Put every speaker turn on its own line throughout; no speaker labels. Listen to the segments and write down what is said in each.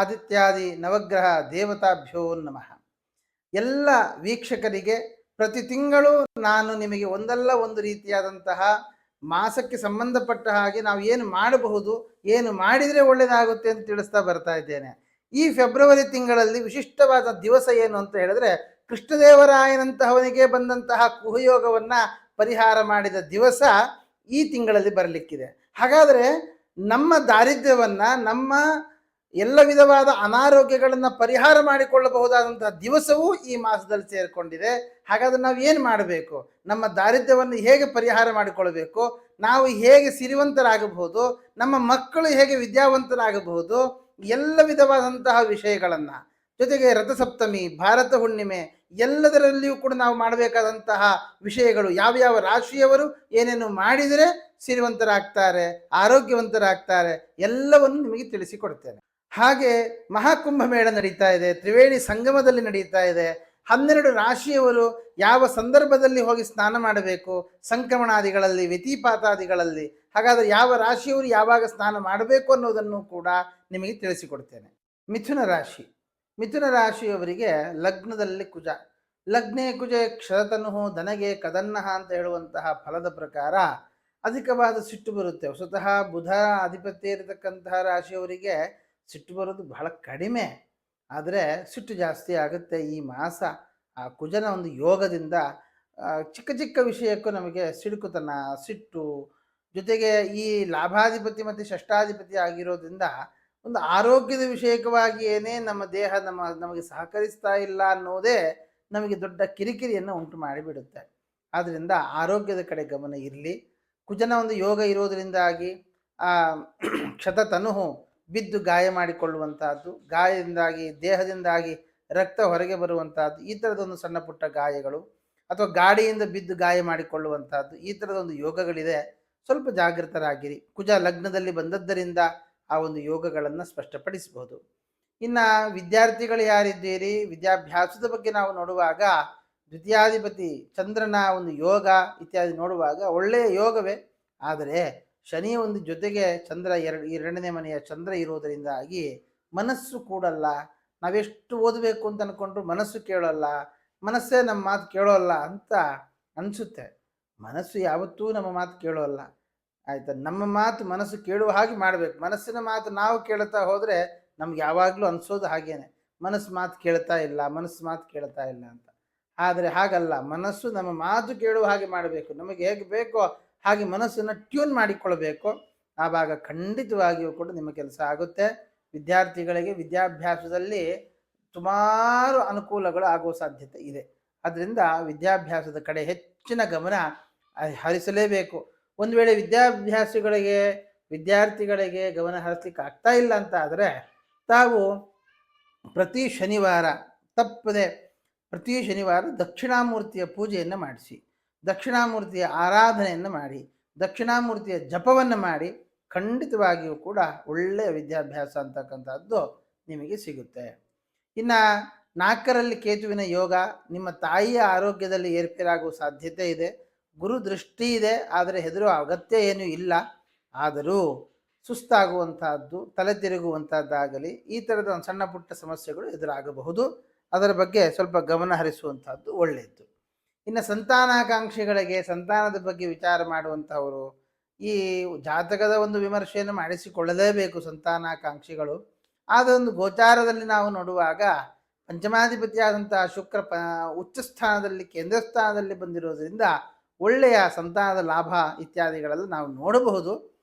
ಆದಿತ್ಯಾದಿ ನವಗ್ರಹ ದೇವತಾಭ್ಯೋ ನಮಃ. ಎಲ್ಲ ವೀಕ್ಷಕರಿಗೆ ಪ್ರತಿ ತಿಂಗಳು ನಾನು ನಿಮಗೆ ಒಂದಲ್ಲ ಒಂದು ರೀತಿಯಾದಂತಹ ಮಾಸಕ್ಕೆ ಸಂಬಂಧಪಟ್ಟ ಹಾಗೆ ನಾವು ಏನು ಮಾಡಬಹುದು, ಏನು ಮಾಡಿದರೆ ಒಳ್ಳೆಯದಾಗುತ್ತೆ ಅಂತ ತಿಳಿಸ್ತಾ ಬರ್ತಾ ಇದ್ದೇನೆ. ಈ ಫೆಬ್ರವರಿ ತಿಂಗಳಲ್ಲಿ ವಿಶಿಷ್ಟವಾದ ದಿವಸ ಏನು ಅಂತ ಹೇಳಿದ್ರೆ, ಕೃಷ್ಣದೇವರಾಯನಂತಹವನಿಗೆ ಬಂದಂತಹ ಕುಹಯೋಗವನ್ನು ಪರಿಹಾರ ಮಾಡಿದ ದಿವಸ ಈ ತಿಂಗಳಲ್ಲಿ ಬರಲಿಕ್ಕಿದೆ. ಹಾಗಾದರೆ ನಮ್ಮ ದಾರಿದ್ರ್ಯವನ್ನು, ನಮ್ಮ ಎಲ್ಲ ವಿಧವಾದ ಅನಾರೋಗ್ಯಗಳನ್ನು ಪರಿಹಾರ ಮಾಡಿಕೊಳ್ಳಬಹುದಾದಂತಹ ದಿವಸವೂ ಈ ಮಾಸದಲ್ಲಿ ಸೇರಿಕೊಂಡಿದೆ. ಹಾಗಾದ್ರೆ ನಾವು ಏನು ಮಾಡಬೇಕು, ನಮ್ಮ ದಾರಿದ್ರ್ಯವನ್ನು ಹೇಗೆ ಪರಿಹಾರ ಮಾಡಿಕೊಳ್ಬೇಕು, ನಾವು ಹೇಗೆ ಸಿರಿವಂತರಾಗಬಹುದು, ನಮ್ಮ ಮಕ್ಕಳು ಹೇಗೆ ವಿದ್ಯಾವಂತರಾಗಬಹುದು, ಎಲ್ಲ ವಿಧವಾದಂತಹ ವಿಷಯಗಳನ್ನು, ಜೊತೆಗೆ ರಥಸಪ್ತಮಿ, ಭಾರತ ಹುಣ್ಣಿಮೆ, ಎಲ್ಲದರಲ್ಲಿಯೂ ಕೂಡ ನಾವು ಮಾಡಬೇಕಾದಂತಹ ವಿಷಯಗಳು, ಯಾವ್ಯಾವ ರಾಶಿಯವರು ಏನೇನು ಮಾಡಿದರೆ ಸಿರಿವಂತರಾಗ್ತಾರೆ, ಆರೋಗ್ಯವಂತರಾಗ್ತಾರೆ, ಎಲ್ಲವನ್ನು ನಿಮಗೆ ತಿಳಿಸಿಕೊಡ್ತೇನೆ. ಹಾಗೆ ಮಹಾಕುಂಭಮೇಳ ನಡೀತಾ ಇದೆ, ತ್ರಿವೇಣಿ ಸಂಗಮದಲ್ಲಿ ನಡೀತಾ ಇದೆ. 12 ರಾಶಿಯವರು ಯಾವ ಸಂದರ್ಭದಲ್ಲಿ ಹೋಗಿ ಸ್ನಾನ ಮಾಡಬೇಕು, ಸಂಕ್ರಮಣಾದಿಗಳಲ್ಲಿ, ವ್ಯತಿಪಾತಾದಿಗಳಲ್ಲಿ, ಹಾಗಾದರೆ ಯಾವ ರಾಶಿಯವರು ಯಾವಾಗ ಸ್ನಾನ ಮಾಡಬೇಕು ಅನ್ನೋದನ್ನು ಕೂಡ ನಿಮಗೆ ತಿಳಿಸಿಕೊಡ್ತೇನೆ. ಮಿಥುನ ರಾಶಿ. ಮಿಥುನ ರಾಶಿಯವರಿಗೆ ಲಗ್ನದಲ್ಲಿ ಕುಜ, ಲಗ್ನೇ ಕುಜೆ ಕ್ಷರತನು ಧನಗೆ ಕದನ್ನಹ ಅಂತ ಹೇಳುವಂತಹ ಫಲದ ಪ್ರಕಾರ ಅಧಿಕವಾದ ಸಿಟ್ಟು ಬರುತ್ತೆ. ಸ್ವತಃ ಬುಧ ಅಧಿಪತ್ಯ ಇರತಕ್ಕಂತಹ ರಾಶಿಯವರಿಗೆ ಸಿಟ್ಟು ಬರೋದು ಬಹಳ ಕಡಿಮೆ, ಆದರೆ ಸಿಟ್ಟು ಜಾಸ್ತಿ ಆಗುತ್ತೆ ಈ ಮಾಸ. ಆ ಕುಜನ ಒಂದು ಯೋಗದಿಂದ ಚಿಕ್ಕ ಚಿಕ್ಕ ವಿಷಯಕ್ಕೂ ನಮಗೆ ಸಿಡುಕುತನ, ಸಿಟ್ಟು, ಜೊತೆಗೆ ಈ ಲಾಭಾಧಿಪತಿ ಮತ್ತು ಷಷ್ಠಾಧಿಪತಿ ಆಗಿರೋದ್ರಿಂದ ಒಂದು ಆರೋಗ್ಯದ ವಿಷಯಕವಾಗಿ ಏನೇ ನಮ್ಮ ದೇಹ ನಮಗೆ ಸಹಕರಿಸ್ತಾ ಇಲ್ಲ ಅನ್ನೋದೇ ನಮಗೆ ದೊಡ್ಡ ಕಿರಿಕಿರಿಯನ್ನು ಉಂಟು ಮಾಡಿಬಿಡುತ್ತೆ. ಆದ್ದರಿಂದ ಆರೋಗ್ಯದ ಕಡೆ ಗಮನ ಇರಲಿ. ಕುಜನ ಒಂದು ಯೋಗ ಇರೋದರಿಂದಾಗಿ ಕ್ಷತತನು ಬಿದ್ದು ಗಾಯ ಮಾಡಿಕೊಳ್ಳುವಂತಹದ್ದು, ಗಾಯದಿಂದಾಗಿ ದೇಹದಿಂದಾಗಿ ರಕ್ತ ಹೊರಗೆ ಬರುವಂತಹದ್ದು, ಈ ಥರದೊಂದು ಸಣ್ಣ ಪುಟ್ಟ ಗಾಯಗಳು, ಅಥವಾ ಗಾಡಿಯಿಂದ ಬಿದ್ದು ಗಾಯ ಮಾಡಿಕೊಳ್ಳುವಂತಹದ್ದು, ಈ ಥರದೊಂದು ಯೋಗಗಳಿದೆ. ಸ್ವಲ್ಪ ಜಾಗೃತರಾಗಿರಿ. ಕುಜ ಲಗ್ನದಲ್ಲಿ ಬಂದದ್ದರಿಂದ ಆ ಒಂದು ಯೋಗಗಳನ್ನು ಸ್ಪಷ್ಟಪಡಿಸಬಹುದು. ಇನ್ನು ವಿದ್ಯಾರ್ಥಿಗಳು ಯಾರಿದ್ದೀರಿ, ವಿದ್ಯಾಭ್ಯಾಸದ ಬಗ್ಗೆ ನಾವು ನೋಡುವಾಗ ದ್ವಿತೀಯಾಧಿಪತಿ ಚಂದ್ರನ ಒಂದು ಯೋಗ ಇತ್ಯಾದಿ ನೋಡುವಾಗ ಒಳ್ಳೆಯ ಯೋಗವೇ. ಆದರೆ ಶನಿಯ ಒಂದು ಜೊತೆಗೆ ಚಂದ್ರ ಎರಡನೇ ಮನೆಯ ಚಂದ್ರ ಇರೋದರಿಂದಾಗಿ ಮನಸ್ಸು ಕೂಡಲ್ಲ. ನಾವೆಷ್ಟು ಓದಬೇಕು ಅಂತ ಅಂದ್ಕೊಂಡ್ರು ಮನಸ್ಸು ಕೇಳೋಲ್ಲ, ಮನಸ್ಸೇ ನಮ್ಮ ಮಾತು ಕೇಳೋಲ್ಲ ಅಂತ ಅನಿಸುತ್ತೆ. ಮನಸ್ಸು ಯಾವತ್ತೂ ನಮ್ಮ ಮಾತು ಕೇಳೋಲ್ಲ, ಆಯಿತಾ. ನಮ್ಮ ಮಾತು ಮನಸ್ಸು ಕೇಳುವ ಹಾಗೆ ಮಾಡಬೇಕು. ಮನಸ್ಸಿನ ಮಾತು ನಾವು ಕೇಳ್ತಾ ಹೋದರೆ ನಮ್ಗೆ ಯಾವಾಗಲೂ ಅನಿಸೋದು ಹಾಗೇನೆ, ಮನಸ್ಸು ಮಾತು ಕೇಳ್ತಾ ಇಲ್ಲ, ಮನಸ್ಸು ಮಾತು ಕೇಳ್ತಾ ಇಲ್ಲ ಅಂತ. ಆದರೆ ಹಾಗಲ್ಲ, ಮನಸ್ಸು ನಮ್ಮ ಮಾತು ಕೇಳುವ ಹಾಗೆ ಮಾಡಬೇಕು. ನಮಗೆ ಹೇಗೆ ಬೇಕೋ ಹಾಗೆ ಮನಸ್ಸನ್ನು ಟ್ಯೂನ್ ಮಾಡಿಕೊಳ್ಬೇಕು. ಆವಾಗ ಖಂಡಿತವಾಗಿಯೂ ಕೂಡ ನಿಮ್ಮ ಕೆಲಸ ಆಗುತ್ತೆ. ವಿದ್ಯಾರ್ಥಿಗಳಿಗೆ ವಿದ್ಯಾಭ್ಯಾಸದಲ್ಲಿ ಸುಮಾರು ಅನುಕೂಲಗಳು ಆಗುವ ಸಾಧ್ಯತೆ ಇದೆ. ಅದರಿಂದ ವಿದ್ಯಾಭ್ಯಾಸದ ಕಡೆ ಹೆಚ್ಚಿನ ಗಮನ ಹರಿಸಲೇಬೇಕು. ಒಂದು ವೇಳೆ ವಿದ್ಯಾರ್ಥಿಗಳಿಗೆ ಗಮನ ಹರಿಸಲಿಕ್ಕೆ ಆಗ್ತಾ ಇಲ್ಲ ಅಂತ ಆದರೆ ತಾವು ಪ್ರತಿ ಶನಿವಾರ ತಪ್ಪದೆ ಪ್ರತಿ ಶನಿವಾರ ದಕ್ಷಿಣಾಮೂರ್ತಿಯ ಪೂಜೆಯನ್ನು ಮಾಡಿಸಿ, ದಕ್ಷಿಣಾಮೂರ್ತಿಯ ಆರಾಧನೆಯನ್ನು ಮಾಡಿ, ದಕ್ಷಿಣಾಮೂರ್ತಿಯ ಜಪವನ್ನು ಮಾಡಿ, ಖಂಡಿತವಾಗಿಯೂ ಕೂಡ ಒಳ್ಳೆಯ ವಿದ್ಯಾಭ್ಯಾಸ ಅಂತಕ್ಕಂಥದ್ದು ನಿಮಗೆ ಸಿಗುತ್ತೆ. ಇನ್ನು 4ರಲ್ಲಿ ಕೇತುವಿನ ಯೋಗ, ನಿಮ್ಮ ತಾಯಿಯ ಆರೋಗ್ಯದಲ್ಲಿ ಏರ್ಪೇರಾಗುವ ಸಾಧ್ಯತೆ ಇದೆ. ಗುರು ದೃಷ್ಟಿ ಇದೆ, ಆದರೆ ಹೆದರುವ ಅಗತ್ಯ ಏನೂ ಇಲ್ಲ. ಆದರೂ ಸುಸ್ತಾಗುವಂತಹದ್ದು, ತಲೆ ತಿರುಗುವಂಥದ್ದಾಗಲಿ, ಈ ಥರದ ಒಂದು ಸಣ್ಣ ಪುಟ್ಟ ಸಮಸ್ಯೆಗಳು ಎದುರಾಗಬಹುದು. ಅದರ ಬಗ್ಗೆ ಸ್ವಲ್ಪ ಗಮನ ಹರಿಸುವಂಥದ್ದು ಒಳ್ಳೆಯದು. ಇನ್ನು ಸಂತಾನಾಕಾಂಕ್ಷಿಗಳಿಗೆ ಸಂತಾನದ ಬಗ್ಗೆ ವಿಚಾರ ಮಾಡುವಂಥವರು ಈ ಜಾತಕದ ಒಂದು ವಿಮರ್ಶೆಯನ್ನು ಮಾಡಿಸಿಕೊಳ್ಳಲೇಬೇಕು ಸಂತಾನಾಕಾಂಕ್ಷಿಗಳು. ಆದೊಂದು ಗೋಚಾರದಲ್ಲಿ ನಾವು ನೋಡುವಾಗ ಪಂಚಮಾಧಿಪತಿಯಾದಂತಹ ಶುಕ್ರ ಉಚ್ಚ ಸ್ಥಾನದಲ್ಲಿ, ಕೇಂದ್ರ ಸ್ಥಾನದಲ್ಲಿ ಬಂದಿರೋದ್ರಿಂದ ಒಳ್ಳೆಯ ಸಂತಾನದ ಲಾಭ ಇತ್ಯಾದಿಗಳೆಲ್ಲ ನಾವು ನೋಡಬಹುದು.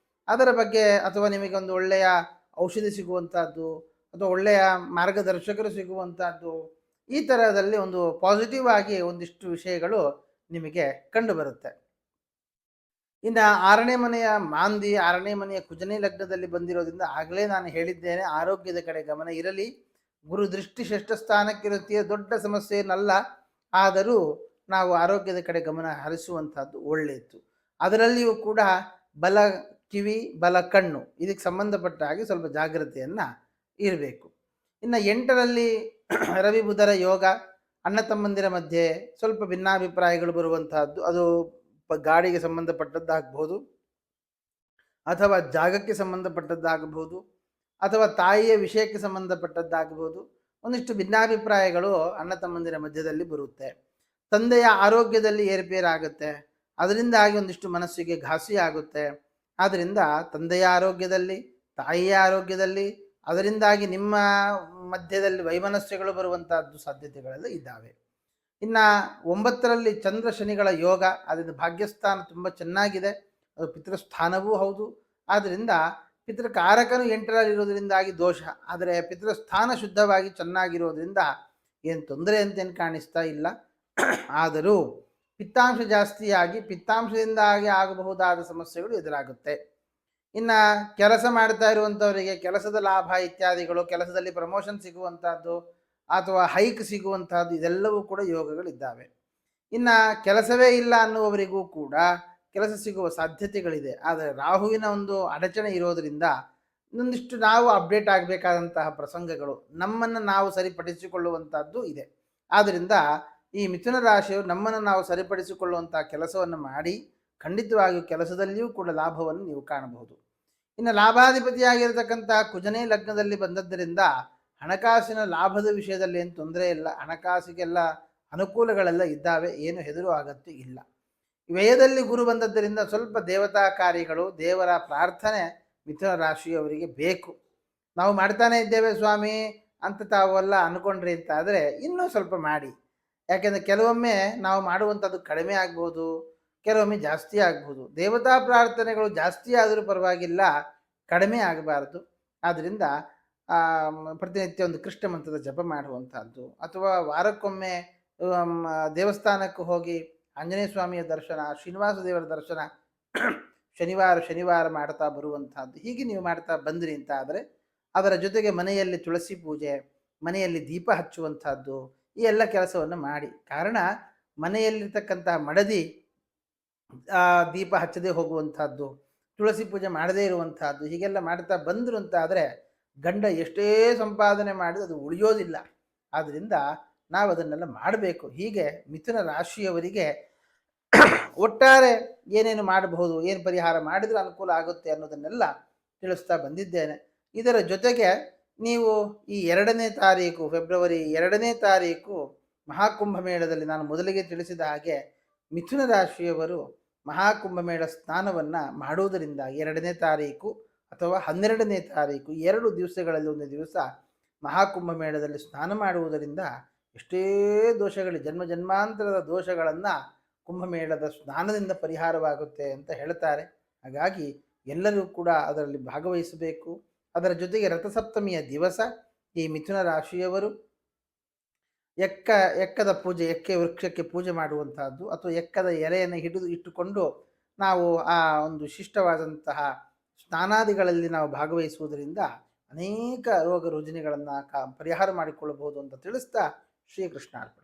ಅದರ ಬಗ್ಗೆ ಅಥವಾ ನಿಮಗೆ ಒಂದು ಒಳ್ಳೆಯ ಔಷಧಿ ಸಿಗುವಂಥದ್ದು ಅಥವಾ ಒಳ್ಳೆಯ ಮಾರ್ಗದರ್ಶಕರು ಸಿಗುವಂಥದ್ದು, ಈ ಥರದಲ್ಲಿ ಒಂದು ಪಾಸಿಟಿವ್ ಆಗಿ ಒಂದಿಷ್ಟು ವಿಷಯಗಳು ನಿಮಗೆ ಕಂಡು ಬರುತ್ತೆ. ಇನ್ನು 6ನೇ ಮನೆಯ ಮಾಂದಿ, 6ನೇ ಮನೆಯ ಕುಜನೇ ಲಗ್ನದಲ್ಲಿ ಬಂದಿರೋದ್ರಿಂದ ಆಗಲೇ ನಾನು ಹೇಳಿದ್ದೇನೆ, ಆರೋಗ್ಯದ ಕಡೆ ಗಮನ ಇರಲಿ. ಗುರು ದೃಷ್ಟಿ ಷಷ್ಠ ಸ್ಥಾನಕ್ಕಿರುತ್ತೆ, ದೊಡ್ಡ ಸಮಸ್ಯೆ ಏನಲ್ಲ. ಆದರೂ ನಾವು ಆರೋಗ್ಯದ ಕಡೆ ಗಮನ ಹರಿಸುವಂಥದ್ದು ಒಳ್ಳೆಯದು. ಅದರಲ್ಲಿಯೂ ಕೂಡ ಬಲ ಕಿವಿ, ಬಲ ಕಣ್ಣು, ಇದಕ್ಕೆ ಸಂಬಂಧಪಟ್ಟ ಹಾಗೆ ಸ್ವಲ್ಪ ಜಾಗ್ರತೆಯನ್ನು ಇರಬೇಕು. ಇನ್ನು 8ರಲ್ಲಿ ರವಿ ಬುಧರ ಯೋಗ, ಅಣ್ಣ ತಮ್ಮಂದಿರ ಮಧ್ಯೆ ಸ್ವಲ್ಪ ಭಿನ್ನಾಭಿಪ್ರಾಯಗಳು ಬರುವಂತಹದ್ದು. ಅದು ಗಾಡಿಗೆ ಸಂಬಂಧಪಟ್ಟದ್ದಾಗಬಹುದು ಅಥವಾ ಜಾಗಕ್ಕೆ ಸಂಬಂಧಪಟ್ಟದ್ದಾಗಬಹುದು. ಅಥವಾ ತಾಯಿಯ ವಿಷಯಕ್ಕೆ ಸಂಬಂಧಪಟ್ಟದ್ದಾಗಬಹುದು. ಒಂದಿಷ್ಟು ಭಿನ್ನಾಭಿಪ್ರಾಯಗಳು ಅಣ್ಣ ತಮ್ಮಂದಿರ ಮಧ್ಯದಲ್ಲಿ ಬರುತ್ತೆ. ತಂದೆಯ ಆರೋಗ್ಯದಲ್ಲಿ ಏರುಪೇರಾಗುತ್ತೆ, ಅದರಿಂದಾಗಿ ಒಂದಿಷ್ಟು ಮನಸ್ಸಿಗೆ ಘಾಸಿ ಆಗುತ್ತೆ. ಆದ್ದರಿಂದ ತಂದೆಯ ಆರೋಗ್ಯದಲ್ಲಿ, ತಾಯಿಯ ಆರೋಗ್ಯದಲ್ಲಿ, ಅದರಿಂದಾಗಿ ನಿಮ್ಮ ಮಧ್ಯದಲ್ಲಿ ವೈಮನಸ್ಯಗಳು ಬರುವಂತಹದ್ದು ಸಾಧ್ಯತೆಗಳೆಲ್ಲ ಇದ್ದಾವೆ. ಇನ್ನು 9ರಲ್ಲಿ ಚಂದ್ರ ಶನಿಗಳ ಯೋಗ, ಅದರಿಂದ ಭಾಗ್ಯಸ್ಥಾನ ತುಂಬ ಚೆನ್ನಾಗಿದೆ, ಅದು ಪಿತೃಸ್ಥಾನವೂ ಹೌದು. ಆದ್ದರಿಂದ ಪಿತೃಕಾರಕನು 8ರಲ್ಲಿರೋದ್ರಿಂದಾಗಿ ದೋಷ, ಆದರೆ ಪಿತೃಸ್ಥಾನ ಶುದ್ಧವಾಗಿ ಚೆನ್ನಾಗಿರೋದ್ರಿಂದ ಏನು ತೊಂದರೆ ಅಂತೇನು ಕಾಣಿಸ್ತಾ ಇಲ್ಲ. ಆದರೂ ಪಿತ್ತಾಂಶ ಜಾಸ್ತಿಯಾಗಿ ಪಿತ್ತಾಂಶದಿಂದಾಗಿ ಆಗಬಹುದಾದ ಸಮಸ್ಯೆಗಳು ಎದುರಾಗುತ್ತೆ. ಇನ್ನು ಕೆಲಸ ಮಾಡ್ತಾ ಇರುವಂಥವರಿಗೆ ಕೆಲಸದ ಲಾಭ ಇತ್ಯಾದಿಗಳು, ಕೆಲಸದಲ್ಲಿ ಪ್ರಮೋಷನ್ ಸಿಗುವಂಥದ್ದು ಅಥವಾ ಹೈಕ್ ಸಿಗುವಂತಹದ್ದು, ಇದೆಲ್ಲವೂ ಕೂಡ ಯೋಗಗಳಿದ್ದಾವೆ. ಇನ್ನು ಕೆಲಸವೇ ಇಲ್ಲ ಅನ್ನುವವರಿಗೂ ಕೂಡ ಕೆಲಸ ಸಿಗುವ ಸಾಧ್ಯತೆಗಳಿದೆ. ಆದರೆ ರಾಹುವಿನ ಒಂದು ಅಡಚಣೆ ಇರೋದರಿಂದ ಇನ್ನೊಂದಿಷ್ಟು ನಾವು ಅಪ್ಡೇಟ್ ಆಗಬೇಕಾದಂತಹ ಪ್ರಸಂಗಗಳು, ನಮ್ಮನ್ನು ನಾವು ಸರಿಪಡಿಸಿಕೊಳ್ಳುವಂಥದ್ದು ಇದೆ. ಆದ್ದರಿಂದ ಈ ಮಿಥುನ ರಾಶಿಯು ನಮ್ಮನ್ನು ನಾವು ಸರಿಪಡಿಸಿಕೊಳ್ಳುವಂಥ ಕೆಲಸವನ್ನು ಮಾಡಿ ಖಂಡಿತವಾಗಿಯೂ ಕೆಲಸದಲ್ಲಿಯೂ ಕೂಡ ಲಾಭವನ್ನು ನೀವು ಕಾಣಬಹುದು. ಇನ್ನು ಲಾಭಾಧಿಪತಿಯಾಗಿರತಕ್ಕಂತಹ ಕುಜನೇ ಲಗ್ನದಲ್ಲಿ ಬಂದದ್ದರಿಂದ ಹಣಕಾಸಿನ ಲಾಭದ ವಿಷಯದಲ್ಲಿ ಏನು ತೊಂದರೆ ಇಲ್ಲ, ಹಣಕಾಸಿಗೆಲ್ಲ ಅನುಕೂಲಗಳೆಲ್ಲ ಇದ್ದಾವೆ, ಏನು ಹೆದರು ಅಗತ್ಯ ಇಲ್ಲ. ವ್ಯಯದಲ್ಲಿ ಗುರು ಬಂದದ್ದರಿಂದ ಸ್ವಲ್ಪ ದೇವತಾ ಕಾರ್ಯಗಳು, ದೇವರ ಪ್ರಾರ್ಥನೆ ಮಿಥುನ ರಾಶಿಯವರಿಗೆ ಬೇಕು. ನಾವು ಮಾಡ್ತಾನೆ ಇದ್ದೇವೆ ಸ್ವಾಮಿ ಅಂತ ತಾವೆಲ್ಲ ಅಂದ್ಕೊಂಡ್ರಿ ಅಂತ ಆದರೆ ಇನ್ನೂ ಸ್ವಲ್ಪ ಮಾಡಿ. ಯಾಕೆಂದರೆ ಕೆಲವೊಮ್ಮೆ ನಾವು ಮಾಡುವಂಥದ್ದು ಕಡಿಮೆ ಆಗ್ಬೋದು, ಕೆಲವೊಮ್ಮೆ ಜಾಸ್ತಿ ಆಗ್ಬೋದು. ದೇವತಾ ಪ್ರಾರ್ಥನೆಗಳು ಜಾಸ್ತಿ ಆದರೂ ಪರವಾಗಿಲ್ಲ, ಕಡಿಮೆ ಆಗಬಾರ್ದು. ಆದ್ದರಿಂದ ಪ್ರತಿನಿತ್ಯ ಒಂದು ಕೃಷ್ಣ ಮಂತ್ರದ ಜಪ ಮಾಡುವಂಥದ್ದು, ಅಥವಾ ವಾರಕ್ಕೊಮ್ಮೆ ದೇವಸ್ಥಾನಕ್ಕೆ ಹೋಗಿ ಆಂಜನೇಯ ಸ್ವಾಮಿಯ ದರ್ಶನ, ಶ್ರೀನಿವಾಸ ದೇವರ ದರ್ಶನ ಶನಿವಾರ ಮಾಡ್ತಾ ಬರುವಂತಹದ್ದು, ಹೀಗೆ ನೀವು ಮಾಡ್ತಾ ಬಂದ್ರಿ ಅಂತ ಆದರೆ ಅದರ ಜೊತೆಗೆ ಮನೆಯಲ್ಲಿ ತುಳಸಿ ಪೂಜೆ, ಮನೆಯಲ್ಲಿ ದೀಪ ಹಚ್ಚುವಂಥದ್ದು, ಈ ಎಲ್ಲ ಕೆಲಸವನ್ನು ಮಾಡಿ. ಕಾರಣ ಮನೆಯಲ್ಲಿರ್ತಕ್ಕಂಥ ಮಡದಿ ದೀಪ ಹಚ್ಚದೇ ಹೋಗುವಂಥದ್ದು, ತುಳಸಿ ಪೂಜೆ ಮಾಡದೇ ಇರುವಂತಹದ್ದು, ಹೀಗೆಲ್ಲ ಮಾಡ್ತಾ ಬಂದರು ಅಂತ ಆದರೆ ಗಂಡ ಎಷ್ಟೇ ಸಂಪಾದನೆ ಮಾಡಿದ್ರು ಅದು ಉಳಿಯೋದಿಲ್ಲ. ಆದ್ದರಿಂದ ನಾವು ಅದನ್ನೆಲ್ಲ ಮಾಡಬೇಕು. ಹೀಗೆ ಮಿಥುನ ರಾಶಿಯವರಿಗೆ ಒಟ್ಟಾರೆ ಏನೇನು ಮಾಡಬಹುದು, ಏನು ಪರಿಹಾರ ಮಾಡಿದರೆ ಅನುಕೂಲ ಆಗುತ್ತೆ ಅನ್ನೋದನ್ನೆಲ್ಲ ತಿಳಿಸ್ತಾ ಬಂದಿದ್ದೇನೆ. ಇದರ ಜೊತೆಗೆ ನೀವು ಈ 2ನೇ ತಾರೀಕು ಫೆಬ್ರವರಿ 2ನೇ ತಾರೀಕು ಮಹಾಕುಂಭಮೇಳದಲ್ಲಿ ನಾನು ಮೊದಲಿಗೆ ತಿಳಿಸಿದ ಹಾಗೆ ಮಿಥುನ ರಾಶಿಯವರು ಮಹಾಕುಂಭಮೇಳ ಸ್ನಾನವನ್ನು ಮಾಡುವುದರಿಂದ 2ನೇ ತಾರೀಕು ಅಥವಾ 12ನೇ ತಾರೀಕು 2 ದಿವಸಗಳಲ್ಲಿ ಒಂದು ದಿವಸ ಮಹಾಕುಂಭಮೇಳದಲ್ಲಿ ಸ್ನಾನ ಮಾಡುವುದರಿಂದ ಎಷ್ಟೇ ದೋಷಗಳು, ಜನ್ಮಾಂತರದ ದೋಷಗಳನ್ನು ಕುಂಭಮೇಳದ ಸ್ನಾನದಿಂದ ಪರಿಹಾರವಾಗುತ್ತೆ ಅಂತ ಹೇಳ್ತಾರೆ. ಹಾಗಾಗಿ ಎಲ್ಲರೂ ಕೂಡ ಅದರಲ್ಲಿ ಭಾಗವಹಿಸಬೇಕು. ಅದರ ಜೊತೆಗೆ ರಥಸಪ್ತಮಿಯ ದಿವಸ ಈ ಮಿಥುನ ರಾಶಿಯವರು ಎಕ್ಕದ ಪೂಜೆ, ಎಕ್ಕೆ ವೃಕ್ಷಕ್ಕೆ ಪೂಜೆ ಮಾಡುವಂತಹದ್ದು, ಅಥವಾ ಎಕ್ಕದ ಎಲೆಯನ್ನು ಇಟ್ಟುಕೊಂಡು ನಾವು ಆ ಒಂದು ಶಿಷ್ಟವಾದಂತಹ ಸ್ನಾನಾದಿಗಳಲ್ಲಿ ನಾವು ಭಾಗವಹಿಸುವುದರಿಂದ ಅನೇಕ ರೋಗ ರುಜಿನಗಳನ್ನು ಪರಿಹಾರ ಮಾಡಿಕೊಳ್ಳಬಹುದು ಅಂತ ತಿಳಿಸ್ತಾ ಶ್ರೀಕೃಷ್ಣಾರ್ಪಣೆ.